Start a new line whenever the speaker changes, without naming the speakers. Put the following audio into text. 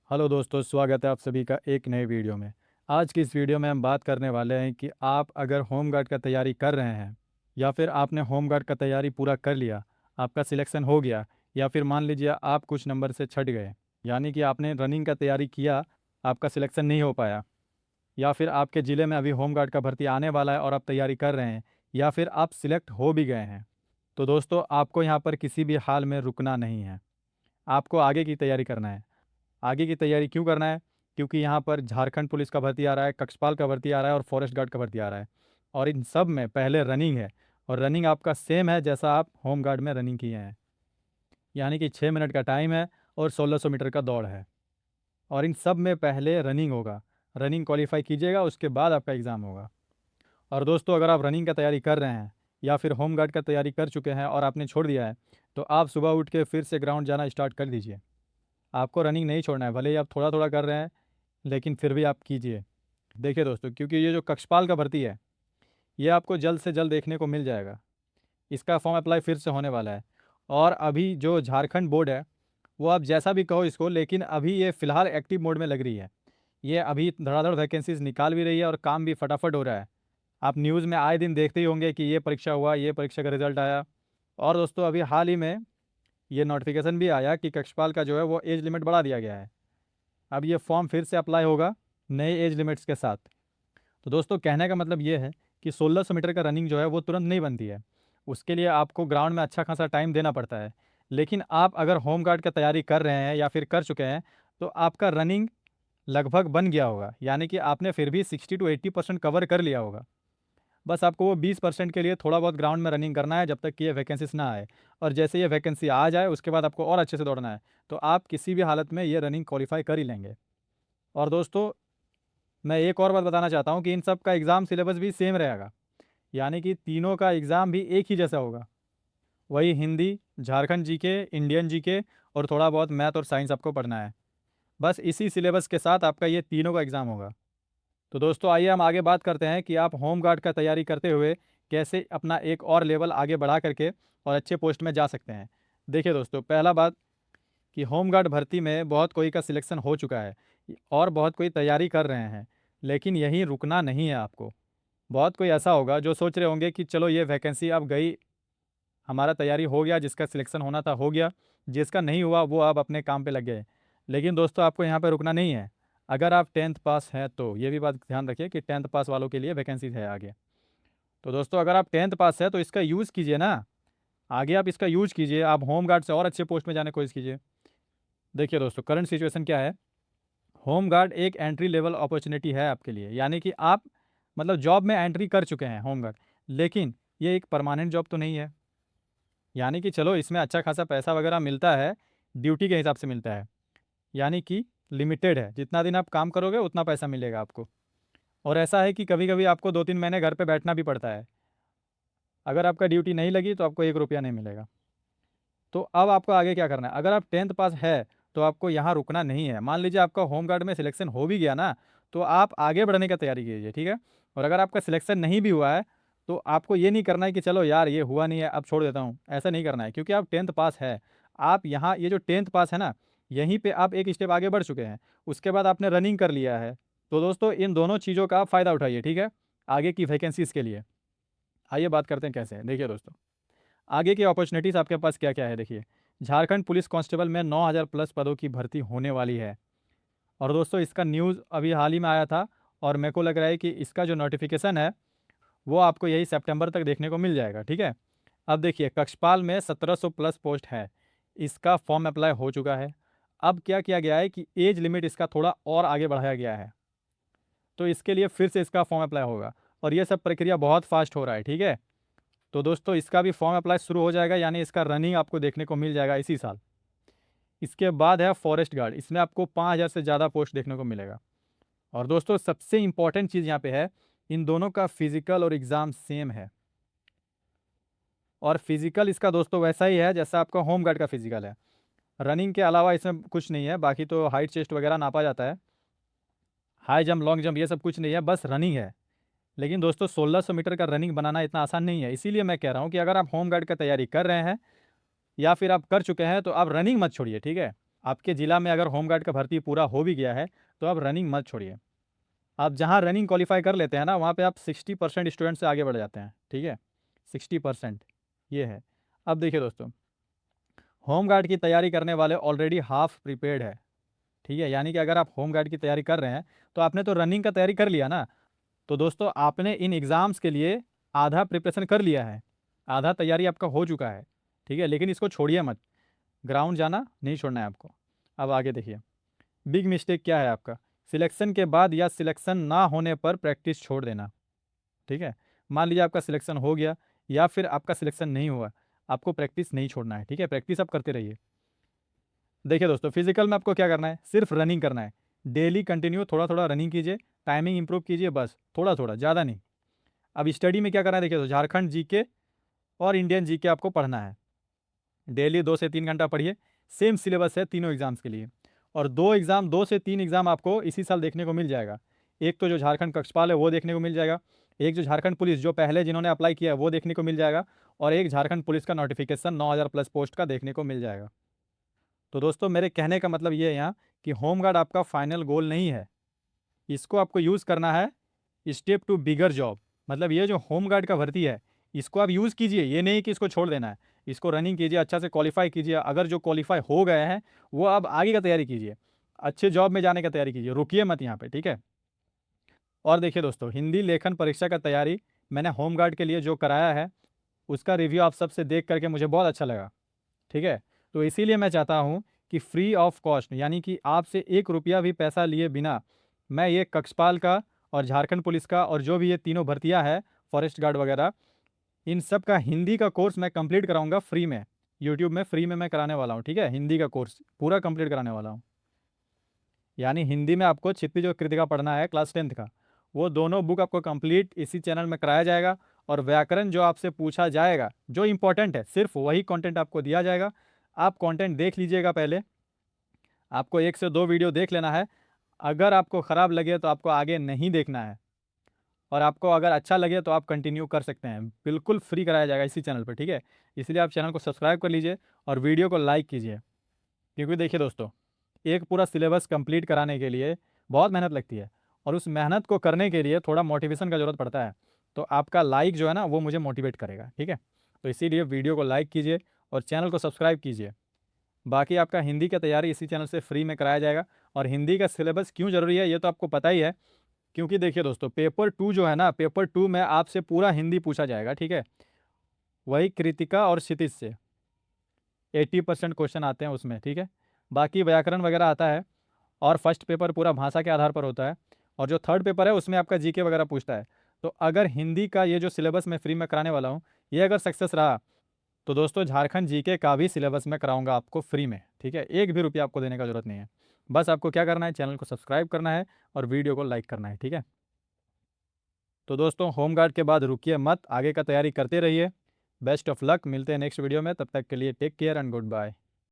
Hello दोस्तों, स्वागत है आप सभी का एक नए वीडियो में। आज की इस वीडियो में हम बात करने वाले हैं कि आप अगर होम गार्ड का तैयारी कर रहे हैं या फिर आपने होम गार्ड का तैयारी पूरा कर लिया, आपका सिलेक्शन हो गया, या फिर मान लीजिए आप कुछ नंबर से छट गए, यानी कि आपने रनिंग का तैयारी किया, आपका सिलेक्शन नहीं हो पाया, या फिर आपके ज़िले में अभी होम गार्ड का भर्ती आने वाला है और आप तैयारी कर रहे हैं, या फिर आप सिलेक्ट हो भी गए हैं। तो दोस्तों, आपको यहाँ पर किसी भी हाल में रुकना नहीं है, आपको आगे की तैयारी करना है। आगे की तैयारी क्यों करना है? क्योंकि यहाँ पर झारखंड पुलिस का भर्ती आ रहा है, कक्षपाल का भर्ती आ रहा है और फॉरेस्ट गार्ड का भर्ती आ रहा है। और इन सब में पहले रनिंग है, और रनिंग आपका सेम है जैसा आप होम गार्ड में रनिंग किए हैं, यानी कि 6 मिनट का टाइम है और 1600 मीटर का दौड़ है। और इन सब में पहले रनिंग होगा, रनिंग क्वालिफाई कीजिएगा, उसके बाद आपका एग्ज़ाम होगा। और दोस्तों, अगर आप रनिंग का तैयारी कर रहे हैं या फिर होम गार्ड का तैयारी कर चुके हैं और आपने छोड़ दिया है, तो आप सुबह उठ के फिर से ग्राउंड जाना स्टार्ट कर दीजिए। आपको रनिंग नहीं छोड़ना है, भले ही आप थोड़ा थोड़ा कर रहे हैं, लेकिन फिर भी आप कीजिए। देखिए दोस्तों, क्योंकि ये जो कक्षपाल का भर्ती है, ये आपको जल्द से जल्द देखने को मिल जाएगा। इसका फॉर्म अप्लाई फिर से होने वाला है। और अभी जो झारखंड बोर्ड है, वो आप जैसा भी कहो इसको, लेकिन अभी ये फ़िलहाल एक्टिव मोड में लग रही है। ये अभी धड़ाधड़ वैकेंसीज़ निकाल भी रही है और काम भी फटाफट हो रहा है। आप न्यूज़ में आए दिन देखते ही होंगे कि ये परीक्षा हुआ, ये परीक्षा का रिज़ल्ट आया। और दोस्तों, अभी हाल ही में ये नोटिफिकेशन भी आया कि कक्षपाल का जो है वो एज लिमिट बढ़ा दिया गया है। अब ये फॉर्म फिर से अप्लाई होगा नए एज लिमिट्स के साथ। तो दोस्तों, कहने का मतलब ये है कि 1600 मीटर का रनिंग जो है वो तुरंत नहीं बनती है। उसके लिए आपको ग्राउंड में अच्छा खासा टाइम देना पड़ता है। लेकिन आप अगर होम गार्ड का तैयारी कर रहे हैं या फिर कर चुके हैं, तो आपका रनिंग लगभग बन गया होगा, यानी कि आपने फिर भी 60 टू 80% कवर कर लिया होगा। बस आपको वो 20% के लिए थोड़ा बहुत ग्राउंड में रनिंग करना है, जब तक कि ये वैकेंसीज ना आए। और जैसे ये वैकेंसी आ जाए, उसके बाद आपको और अच्छे से दौड़ना है, तो आप किसी भी हालत में ये रनिंग क्वालिफाई कर ही लेंगे। और दोस्तों, मैं एक और बात बताना चाहता हूँ कि इन सब का एग्ज़ाम सिलेबस भी सेम रहेगा, यानी कि तीनों का एग्ज़ाम भी एक ही जैसा होगा। वही Hindi, Jharkhand GK, Indian GK और थोड़ा बहुत मैथ और साइंस आपको पढ़ना है। बस इसी सिलेबस के साथ आपका ये तीनों का एग्ज़ाम होगा। तो दोस्तों, आइए हम आगे बात करते हैं कि आप होम गार्ड का तैयारी करते हुए कैसे अपना एक और लेवल आगे बढ़ा करके और अच्छे पोस्ट में जा सकते हैं। देखिए दोस्तों, पहला बात कि होम गार्ड भर्ती में बहुत कोई का सिलेक्शन हो चुका है और बहुत कोई तैयारी कर रहे हैं, लेकिन यहीं रुकना नहीं है आपको। बहुत कोई ऐसा होगा जो सोच रहे होंगे कि चलो ये वैकेंसी अब गई, हमारा तैयारी हो गया, जिसका सिलेक्शन होना था हो गया, जिसका नहीं हुआ वो अब अपने काम पे लग गए। लेकिन दोस्तों, आपको यहाँ पे रुकना नहीं है। अगर आप 10th पास हैं, तो ये भी बात ध्यान रखिए कि 10th पास वालों के लिए वैकेंसी है आगे। तो दोस्तों, अगर आप 10th पास है तो इसका यूज़ कीजिए ना, आगे आप इसका यूज़ कीजिए, आप होम गार्ड से और अच्छे पोस्ट में जाने की कोशिश कीजिए। देखिए दोस्तों, करंट सिचुएशन क्या है। होम गार्ड एक एंट्री लेवल अपॉर्चुनिटी है आपके लिए, यानी कि आप मतलब जॉब में एंट्री कर चुके हैं होम गार्ड, लेकिन ये एक परमानेंट जॉब तो नहीं है। यानी कि चलो, इसमें अच्छा खासा पैसा वगैरह मिलता है, ड्यूटी के हिसाब से मिलता है, यानी कि लिमिटेड है, जितना दिन आप काम करोगे उतना पैसा मिलेगा आपको। और ऐसा है कि कभी कभी आपको 2-3 महीने घर पे बैठना भी पड़ता है। अगर आपका ड्यूटी नहीं लगी तो आपको 1 रुपया नहीं मिलेगा। तो अब आपको आगे क्या करना है? अगर आप 10th पास है, तो आपको यहाँ रुकना नहीं है। मान लीजिए आपका होम गार्ड में सिलेक्शन हो भी गया ना, तो आप आगे बढ़ने का तैयारी कीजिए, ठीक है? और अगर आपका सिलेक्शन नहीं भी हुआ है, तो आपको ये नहीं करना है कि चलो यार ये हुआ नहीं है, अब छोड़ देता हूँ, ऐसा नहीं करना है, क्योंकि आप 10th पास है। आप यहाँ ये जो 10th पास है ना, यहीं पे आप एक स्टेप आगे बढ़ चुके हैं। उसके बाद आपने रनिंग कर लिया है। तो दोस्तों, इन दोनों चीज़ों का आप फ़ायदा उठाइए, ठीक है? आगे की वैकेंसीज़ के लिए। आइए बात करते हैं कैसे हैं। देखिए दोस्तों, आगे की अपॉर्चुनिटीज़ आपके पास क्या-क्या है, देखिए। झारखंड पुलिस कांस्टेबल में 9000 प्लस पदों की भर्ती होने वाली है। और दोस्तों, इसका न्यूज़ अभी हाल ही में आया था, और मेरे को लग रहा है कि इसका जो नोटिफिकेशन है, वो आपको यही सितंबर तक देखने को मिल जाएगा, ठीक है? अब देखिए, कक्षपाल में 1700 प्लस पोस्ट है। इसका फॉर्म अप्लाई हो चुका है। अब क्या किया गया है कि एज लिमिट इसका थोड़ा और आगे बढ़ाया गया है। तो इसके लिए फिर से इसका फॉर्म अप्लाई होगा, और ये सब प्रक्रिया बहुत फास्ट हो रहा है, ठीक है? तो दोस्तों, इसका भी फॉर्म अप्लाई शुरू हो जाएगा, यानी इसका रनिंग आपको देखने को मिल जाएगा इसी साल। इसके बाद है फॉरेस्ट गार्ड, इसमें आपको 5000 से ज़्यादा पोस्ट देखने को मिलेगा। और दोस्तों, सबसे इंपॉर्टेंट चीज़ यहाँ पे है, इन दोनों का फिजिकल और एग्ज़ाम सेम है। और फिजिकल इसका दोस्तों वैसा ही है जैसा आपका होम गार्ड का फिजिकल है। रनिंग के अलावा इसमें कुछ नहीं है, बाकी तो हाइट चेस्ट वगैरह नापा जाता है, हाई जंप लॉन्ग जंप ये सब कुछ नहीं है, बस रनिंग है। लेकिन दोस्तों, 1600 मीटर का रनिंग बनाना इतना आसान नहीं है। इसीलिए मैं कह रहा हूँ कि अगर आप होम गार्ड का तैयारी कर रहे हैं या फिर आप कर चुके हैं, तो आप रनिंग मत छोड़िए, ठीक है? आपके ज़िला में अगर होमगार्ड का भर्ती पूरा हो भी गया है तो आप रनिंग मत छोड़िए। आप जहाँ रनिंग क्वालिफाई कर लेते हैं ना, वहाँ पे आप 60% स्टूडेंट से आगे बढ़ जाते हैं, ठीक है। 60% ये है। अब देखिए दोस्तों, होमगार्ड की तैयारी करने वाले ऑलरेडी हाफ प्रिपेयर्ड है, ठीक है। यानी कि अगर आप होमगार्ड की तैयारी कर रहे हैं तो आपने तो रनिंग का तैयारी कर लिया ना। तो दोस्तों आपने इन एग्ज़ाम्स के लिए आधा प्रिपरेशन कर लिया है, आधा तैयारी आपका हो चुका है, ठीक है। लेकिन इसको छोड़िए मत, ग्राउंड जाना नहीं छोड़ना है आपको। अब आगे देखिए, बिग मिस्टेक क्या है आपका, सिलेक्शन के बाद या सिलेक्शन ना होने पर प्रैक्टिस छोड़ देना, ठीक है। मान लीजिए आपका सिलेक्शन हो गया या फिर आपका सिलेक्शन नहीं हुआ, आपको प्रैक्टिस नहीं छोड़ना है, ठीक है। प्रैक्टिस आप करते रहिए। देखिए दोस्तों, फिजिकल में आपको क्या करना है, सिर्फ रनिंग करना है। डेली कंटिन्यू थोड़ा थोड़ा रनिंग कीजिए, टाइमिंग इंप्रूव कीजिए, बस थोड़ा थोड़ा, ज़्यादा नहीं। अब स्टडी में क्या करना है, देखिए तो झारखंड जीके और इंडियन जीके आपको पढ़ना है। डेली 2 से 3 घंटा पढ़िए, सेम सिलेबस है तीनों एग्जाम्स के लिए। और 2 से 3 एग्जाम आपको इसी साल देखने को मिल जाएगा। एक तो जो झारखंड कक्षपाल है वो देखने को मिल जाएगा, एक जो झारखंड पुलिस जो पहले जिन्होंने अप्लाई किया है वो देखने को मिल जाएगा, और एक झारखंड पुलिस का नोटिफिकेशन 9,000 प्लस पोस्ट का देखने को मिल जाएगा। तो दोस्तों मेरे कहने का मतलब ये है यहाँ कि होमगार्ड आपका फाइनल गोल नहीं है, इसको आपको यूज़ करना है स्टेप टू बिगर जॉब। मतलब ये जो होमगार्ड का भर्ती है इसको आप यूज़ कीजिए, ये नहीं कि इसको छोड़ देना है। इसको रनिंग कीजिए, अच्छा से क्वालिफाई कीजिए, अगर जो क्वालिफाई हो गए हैं वो अब आगे का तैयारी कीजिए, अच्छे जॉब में जाने का तैयारी कीजिए, रुकिए मत यहाँ पे, ठीक है। और देखिए दोस्तों, हिंदी लेखन परीक्षा का तैयारी मैंने होमगार्ड के लिए जो कराया है उसका रिव्यू आप सबसे देख करके मुझे बहुत अच्छा लगा, ठीक है। तो इसीलिए मैं चाहता हूँ कि फ्री ऑफ कॉस्ट, यानी कि आपसे 1 रुपया भी पैसा लिए बिना मैं ये कक्षपाल का और झारखंड पुलिस का और जो भी ये तीनों भर्तियाँ हैं, फॉरेस्ट गार्ड वगैरह, इन सब का हिंदी का कोर्स मैं कंप्लीट कराऊंगा फ्री में। यूट्यूब में फ्री में मैं कराने वाला हूँ, ठीक है। हिंदी का कोर्स पूरा कंप्लीट कराने वाला हूँ। यानी हिंदी में आपको छिपी जो कृतिका पढ़ना है क्लास 10th का, वो दोनों बुक आपको कंप्लीट इसी चैनल में कराया जाएगा। और व्याकरण जो आपसे पूछा जाएगा, जो इंपॉर्टेंट है, सिर्फ वही कंटेंट आपको दिया जाएगा। आप कंटेंट देख लीजिएगा पहले, आपको 1 से 2 वीडियो देख लेना है। अगर आपको ख़राब लगे तो आपको आगे नहीं देखना है, और आपको अगर अच्छा लगे तो आप कंटिन्यू कर सकते हैं। बिल्कुल फ्री कराया जाएगा इसी चैनल पर, ठीक है। इसलिए आप चैनल को सब्सक्राइब कर लीजिए और वीडियो को लाइक कीजिए, क्योंकि देखिए दोस्तों, एक पूरा सिलेबस कंप्लीट कराने के लिए बहुत मेहनत लगती है, और उस मेहनत को करने के लिए थोड़ा मोटिवेशन का ज़रूरत पड़ता है। तो आपका लाइक जो है ना वो मुझे मोटिवेट करेगा, ठीक है। तो इसीलिए वीडियो को लाइक कीजिए और चैनल को सब्सक्राइब कीजिए। बाकी आपका हिंदी का तैयारी इसी चैनल से फ्री में कराया जाएगा। और हिंदी का सिलेबस क्यों ज़रूरी है ये तो आपको पता ही है, क्योंकि देखिए दोस्तों, पेपर 2 जो है ना, पेपर 2 में आपसे पूरा हिंदी पूछा जाएगा, ठीक है। वही कृतिका और क्षितिज से 80% क्वेश्चन आते हैं उसमें, ठीक है। बाकी व्याकरण वगैरह आता है, और फर्स्ट पेपर पूरा भाषा के आधार पर होता है, और जो थर्ड पेपर है उसमें आपका जीके वगैरह पूछता है। तो अगर हिंदी का ये जो सिलेबस मैं फ्री में कराने वाला हूँ ये अगर सक्सेस रहा तो दोस्तों झारखंड जीके का भी सिलेबस मैं कराऊंगा आपको फ्री में, ठीक है। 1 भी रुपया आपको देने का जरूरत नहीं है। बस आपको क्या करना है, चैनल को सब्सक्राइब करना है और वीडियो को लाइक करना है, ठीक है। तो दोस्तों होमगार्ड के बाद रुकिए मत, आगे का तैयारी करते रहिए। बेस्ट ऑफ लक, मिलते हैं नेक्स्ट वीडियो में, तब तक के लिए take care and good bye.